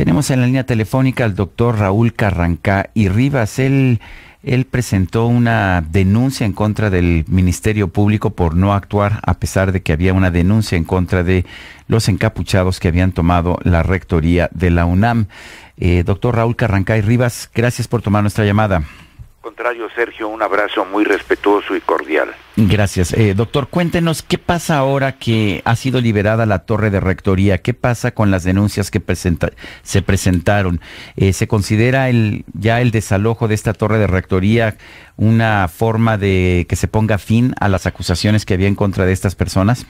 Tenemos en la línea telefónica al doctor Raúl Carrancá y Rivas. Él presentó una denuncia en contra del Ministerio Público por no actuar, a pesar de que había una denuncia en contra de los encapuchados que habían tomado la rectoría de la UNAM. Doctor Raúl Carrancá y Rivas, gracias por tomar nuestra llamada. Contrario, Sergio, un abrazo muy respetuoso y cordial. Gracias. Doctor, cuéntenos, ¿qué pasa ahora que ha sido liberada la torre de rectoría? ¿Qué pasa con las denuncias que se presentaron? ¿Se considera ya el desalojo de esta torre de rectoría una forma de que se ponga fin a las acusaciones que había en contra de estas personas?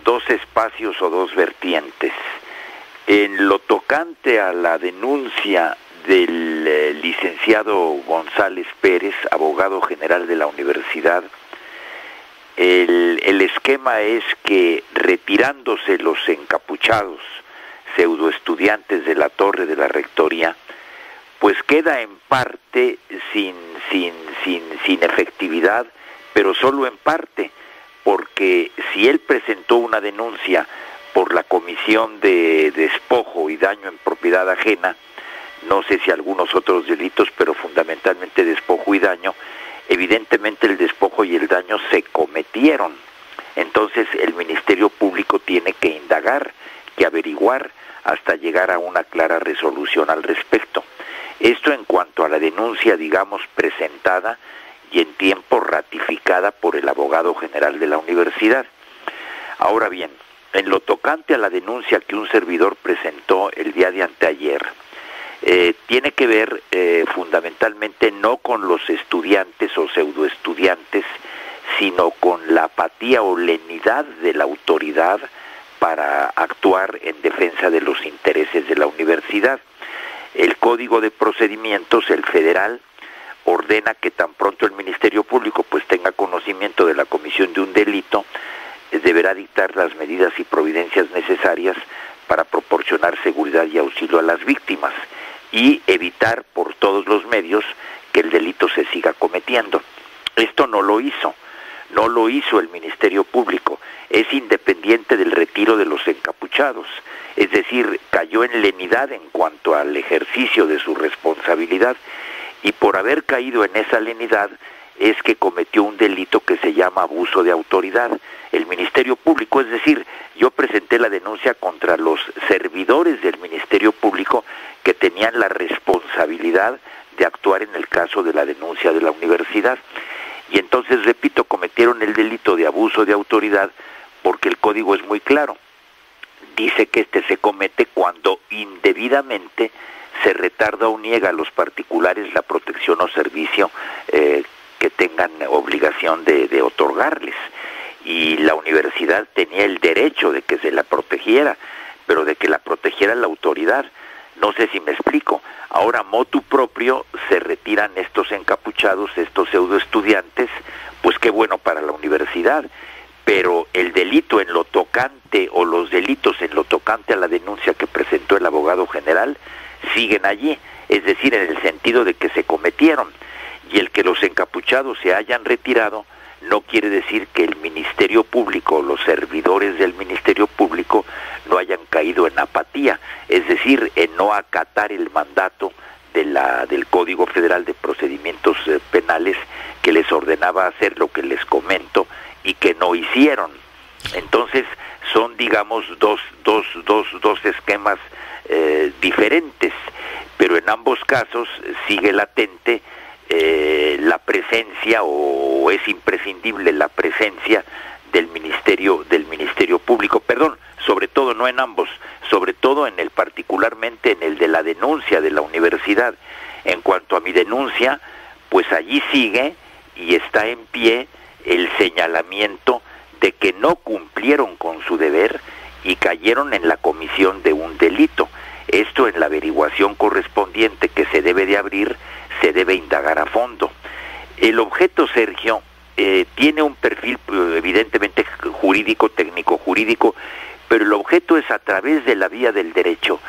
Dos espacios o dos vertientes. En lo tocante a la denuncia del licenciado González Pérez, abogado general de la universidad, el esquema es que retirándose los encapuchados pseudoestudiantes de la torre de la rectoría, pues queda en parte sin efectividad, pero solo en parte, porque si él presentó una denuncia por la comisión de despojo y daño en propiedad ajena, no sé si algunos otros delitos, pero fundamentalmente despojo y daño, evidentemente el despojo y el daño se cometieron. Entonces el Ministerio Público tiene que indagar, que averiguar, hasta llegar a una clara resolución al respecto. Esto en cuanto a la denuncia, digamos, presentada y en tiempo ratificada por el abogado general de la universidad. Ahora bien, en lo tocante a la denuncia que un servidor presentó el día de anteayer, tiene que ver fundamentalmente no con los estudiantes o pseudoestudiantes, sino con la apatía o lenidad de la autoridad para actuar en defensa de los intereses de la universidad. El Código de Procedimientos, el federal, ordena que tan pronto el Ministerio Público pues tenga conocimiento de la comisión de un delito, deberá dictar las medidas y providencias necesarias para proporcionar seguridad y auxilio a las víctimas y evitar por todos los medios que el delito se siga cometiendo. Esto no lo hizo el Ministerio Público, es independiente del retiro de los encapuchados, es decir, cayó en lenidad en cuanto al ejercicio de su responsabilidad, y por haber caído en esa lenidad es que cometió un delito que se llama abuso de autoridad. El Ministerio Público, es decir, yo presenté la denuncia contra los servidores del Ministerio Público que tenían la responsabilidad de actuar en el caso de la denuncia de la universidad. Y entonces, repito, cometieron el delito de abuso de autoridad porque el código es muy claro. Dice que se comete cuando indebidamente se retarda o niega a los particulares la protección o servicio que tengan obligación de otorgarles. Y la universidad tenía el derecho de que se la protegiera, pero de que la protegiera la autoridad. No sé si me explico. Ahora, motu propio, se retiran estos encapuchados, estos pseudoestudiantes, pues qué bueno para la universidad, pero el delito en lo tocante, o los delitos en lo tocante a la denuncia que presentó el abogado general, siguen allí, es decir, en el sentido de que se cometieron, y el que los encapuchados se hayan retirado no quiere decir que el Ministerio Público, los servidores del Ministerio Público no hayan caído en apatía, es decir, en no acatar el mandato del Código Federal de Procedimientos Penales que les ordenaba hacer lo que les comento y que no hicieron. Entonces son, digamos, dos esquemas diferentes, pero en ambos casos sigue latente la presencia, o es imprescindible la presencia del Ministerio Público, sobre todo no en ambos, sobre todo en el particularmente en el de la denuncia de la universidad. En cuanto a mi denuncia, pues allí sigue y está en pie el señalamiento de que no cumplieron con su deber y cayeron en la comisión de un delito. Esto en la averiguación correspondiente que se debe de abrir, se debe indagar a fondo. El objeto, Sergio, tiene un perfil evidentemente jurídico, técnico-jurídico, pero el objeto es, a través de la vía del derecho,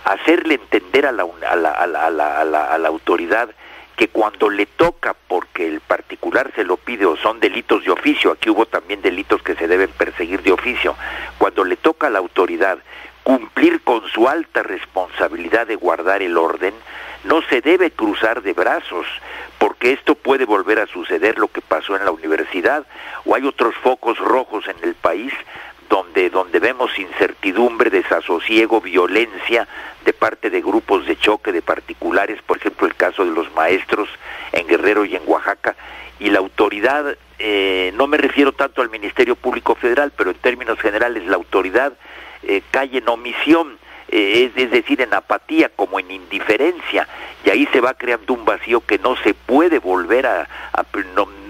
hacerle entender a la autoridad que cuando le toca, porque el particular se lo pide, o son delitos de oficio, aquí hubo también delitos que se deben perseguir de oficio, cuando le toca a la autoridad cumplir con su alta responsabilidad de guardar el orden, no se debe cruzar de brazos, porque esto puede volver a suceder lo que pasó en la universidad, o hay otros focos rojos en el país donde vemos incertidumbre, desasosiego, violencia de parte de grupos de choque, de particulares, por ejemplo el caso de los maestros en Guerrero y en Oaxaca, y la autoridad, no me refiero tanto al Ministerio Público Federal, pero en términos generales la autoridad cae en omisión, es decir, en apatía, como en indiferencia, y ahí se va creando un vacío que no se puede volver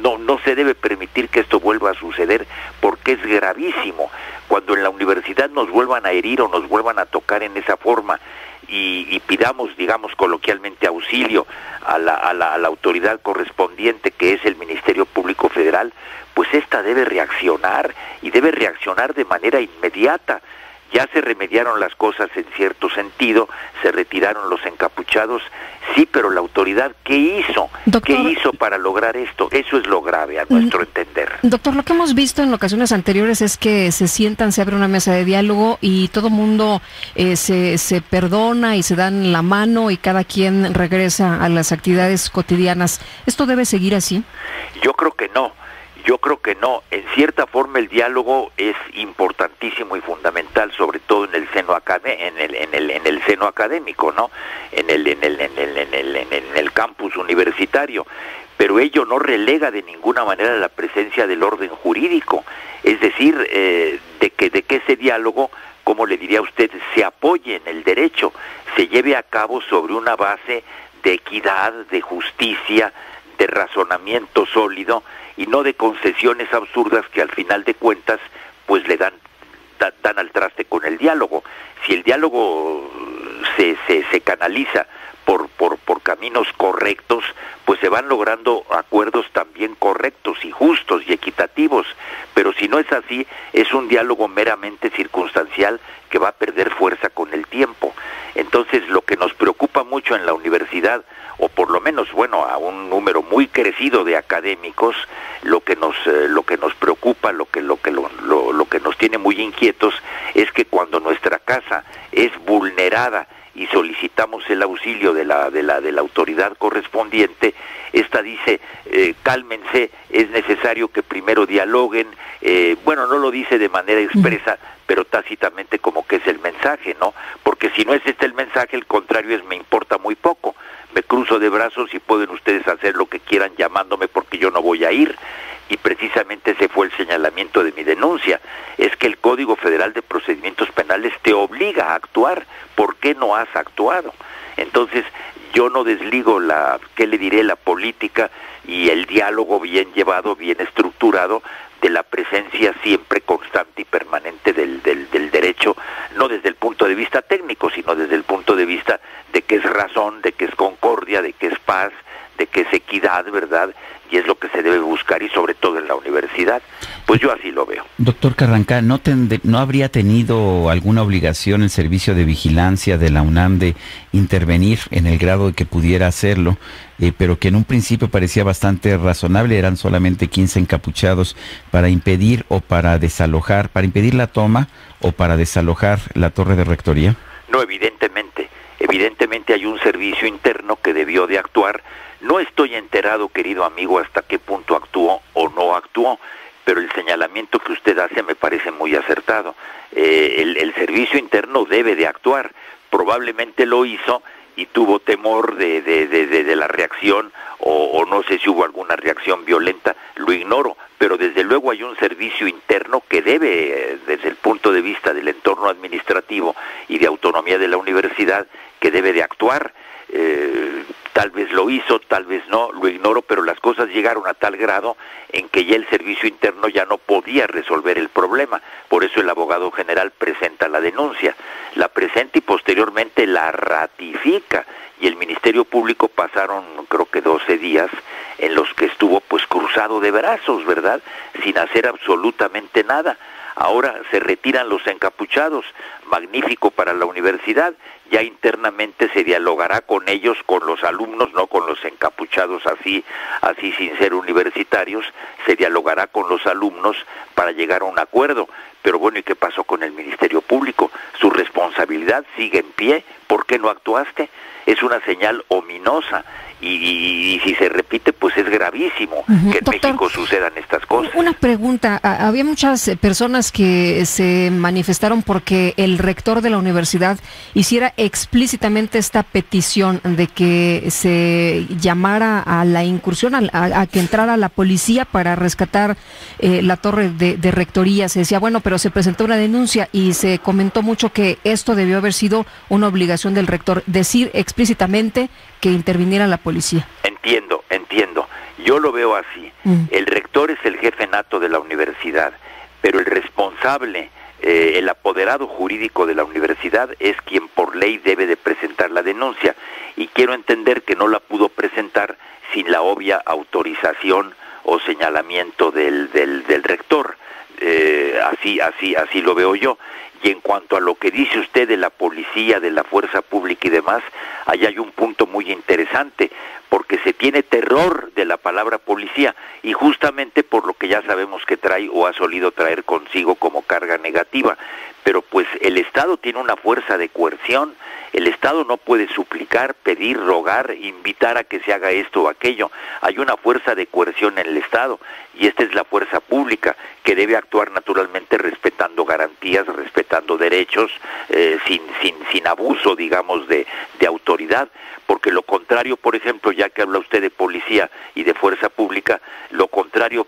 no se debe permitir que esto vuelva a suceder, porque es gravísimo. Cuando en la universidad nos vuelvan a herir o nos vuelvan a tocar en esa forma y pidamos, digamos coloquialmente, auxilio a la autoridad correspondiente, que es el Ministerio Público Federal, pues esta debe reaccionar, y debe reaccionar de manera inmediata. Ya se remediaron las cosas en cierto sentido, se retiraron los encapuchados, sí, pero la autoridad, ¿qué hizo? Doctor, ¿qué hizo para lograr esto? Eso es lo grave, a nuestro entender. Doctor, lo que hemos visto en ocasiones anteriores es que se sientan, se abre una mesa de diálogo y todo mundo se perdona y se dan la mano y cada quien regresa a las actividades cotidianas. ¿Esto debe seguir así? Yo creo que no. Yo creo que no. En cierta forma el diálogo es importantísimo y fundamental, sobre todo en el seno en el seno académico, ¿no? En el campus universitario. Pero ello no relega de ninguna manera la presencia del orden jurídico. Es decir, de que ese diálogo, como le diría a usted, se apoye en el derecho, se lleve a cabo sobre una base de equidad, de justicia, de razonamiento sólido, y no de concesiones absurdas que al final de cuentas pues le dan al traste con el diálogo. Si el diálogo se canaliza por caminos correctos, pues se van logrando acuerdos también correctos y justos y equitativos, pero si no es así, es un diálogo meramente circunstancial que va a perder fuerza con el tiempo. Entonces, lo que nos preocupa mucho en la universidad, o por lo menos, bueno, a un número muy crecido de académicos, lo que nos preocupa, lo que nos tiene muy inquietos, es que cuando nuestra casa es vulnerada y solicitamos el auxilio de la autoridad correspondiente, esta dice, cálmense, es necesario que primero dialoguen, bueno, no lo dice de manera expresa, pero tácitamente como que es el mensaje, ¿no? Porque si no es este el mensaje, el contrario es: me importa muy poco, me cruzo de brazos y pueden ustedes hacer lo que quieran llamándome porque yo no voy a ir. Y precisamente ese fue el señalamiento de mi denuncia, es que el Código Federal de Procedimientos Penales te obliga a actuar. ¿Por qué no has actuado? Entonces, yo no desligo la política y el diálogo bien llevado, bien estructurado, de la presencia siempre constante y permanente del derecho, no desde el punto de vista técnico, sino desde el punto de vista de que es razón, de que es concordia, de que es paz, de que es equidad, ¿verdad? Y es lo que se debe buscar, y sobre todo en la universidad. Pues yo así lo veo. Doctor Carrancá, ¿no habría tenido alguna obligación el Servicio de Vigilancia de la UNAM de intervenir en el grado de que pudiera hacerlo, pero que en un principio parecía bastante razonable? Eran solamente 15 encapuchados para impedir o para desalojar, para impedir la toma o para desalojar la torre de rectoría. No, evidentemente hay un servicio interno que debió de actuar. No estoy enterado, querido amigo, hasta qué punto actuó o no actuó, pero el señalamiento que usted hace me parece muy acertado. El servicio interno debe de actuar. Probablemente lo hizo y tuvo temor de la reacción, o no sé si hubo alguna reacción violenta, lo ignoro, pero desde luego hay un servicio interno que debe, desde el punto de vista del entorno administrativo y de autonomía de la universidad, que debe de actuar. Tal vez lo hizo, tal vez no, lo ignoro, pero las cosas llegaron a tal grado en que ya el servicio interno ya no podía resolver el problema. Por eso el abogado general presenta la denuncia, la presenta y posteriormente la ratifica, y el Ministerio Público pasaron, creo que 12 días en los que estuvo pues cruzado de brazos, ¿verdad?, sin hacer absolutamente nada. Ahora se retiran los encapuchados, magnífico para la universidad. Ya internamente se dialogará con ellos, con los alumnos, no con los encapuchados así sin ser universitarios, se dialogará con los alumnos para llegar a un acuerdo. Pero bueno, ¿y qué pasó con el Ministerio Público? Su responsabilidad responsabilidad sigue en pie. ¿Por qué no actuaste? Es una señal ominosa. Y si se repite, pues es gravísimo que en Doctor, México sucedan estas cosas. Una pregunta, había muchas personas que se manifestaron porque el rector de la universidad hiciera explícitamente esta petición de que se llamara a la incursión, a que entrara la policía para rescatar la torre de rectoría. Se decía, bueno, pero se presentó una denuncia y se comentó mucho que esto debió haber sido una obligación del rector, decir explícitamente que interviniera la policía. Entiendo. Yo lo veo así. El rector es el jefe nato de la universidad, pero el responsable, el apoderado jurídico de la universidad es quien por ley debe de presentar la denuncia. Y quiero entender que no la pudo presentar sin la obvia autorización o señalamiento del rector. Así lo veo yo. Y en cuanto a lo que dice usted de la policía, de la fuerza pública y demás, ahí hay un punto muy interesante, porque se tiene terror de la palabra policía, y justamente por lo que ya sabemos que trae o ha solido traer consigo como carga negativa. Pero pues el Estado tiene una fuerza de coerción. El Estado no puede suplicar, pedir, rogar, invitar a que se haga esto o aquello. Hay una fuerza de coerción en el Estado, y esta es la fuerza pública, que debe actuar naturalmente respetando garantías, respetando derechos, sin abuso, digamos, de autoridad. Porque lo contrario, por ejemplo, ya que habla usted de policía y de fuerza pública,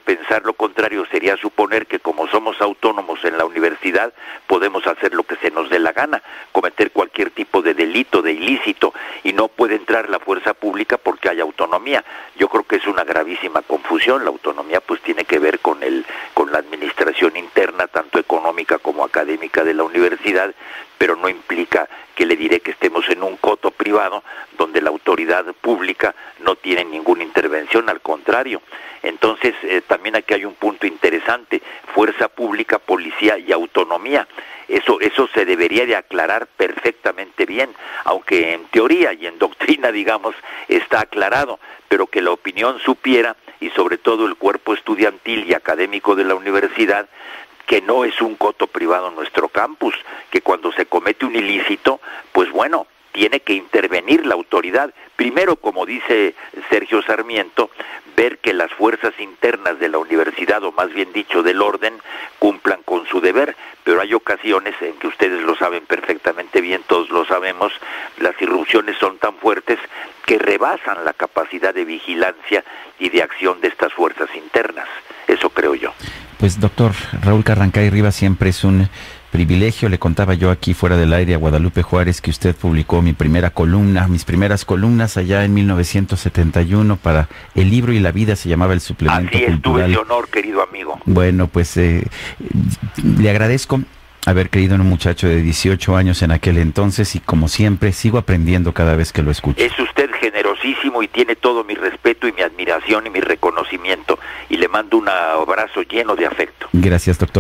pensar lo contrario sería suponer que como somos autónomos en la universidad, podemos hacer lo que se nos dé la gana, cometer cualquier tipo de delito, de ilícito, y no puede entrar la fuerza pública porque hay autonomía. Yo creo que es una gravísima confusión. La autonomía pues tiene que ver con la administración interna, tanto económica como académica de la universidad, pero no implica que le diré que estemos en un coto privado donde la autoridad pública no tiene ninguna intervención, al contrario. Entonces, también aquí hay un punto interesante: fuerza pública, policía y autonomía. Eso se debería de aclarar perfectamente bien, aunque en teoría y en doctrina, digamos, está aclarado, pero que la opinión supiera, y sobre todo el cuerpo estudiantil y académico de la universidad, que no es un coto privado nuestro campus, que cuando se comete un ilícito, pues bueno, tiene que intervenir la autoridad. Primero, como dice Sergio Sarmiento, ver que las fuerzas internas de la universidad, o más bien dicho, del orden, cumplan con su deber, pero hay ocasiones en que ustedes lo saben perfectamente bien, todos lo sabemos, las irrupciones son tan fuertes que rebasan la capacidad de vigilancia y de acción de estas fuerzas internas. Eso creo yo. Pues doctor Raúl Carrancá Rivas, siempre es un privilegio. Le contaba yo aquí fuera del aire a Guadalupe Juárez que usted publicó mis primeras columnas allá en 1971 para El Libro y la Vida, se llamaba el suplemento cultural. Así tuve ese honor, querido amigo. Bueno, pues le agradezco haber creído en un muchacho de 18 años en aquel entonces, y como siempre sigo aprendiendo cada vez que lo escucho. Es usted generosísimo y tiene todo mi respeto y mi admiración y mi reconocimiento, y le mando un abrazo lleno de afecto. Gracias, doctor.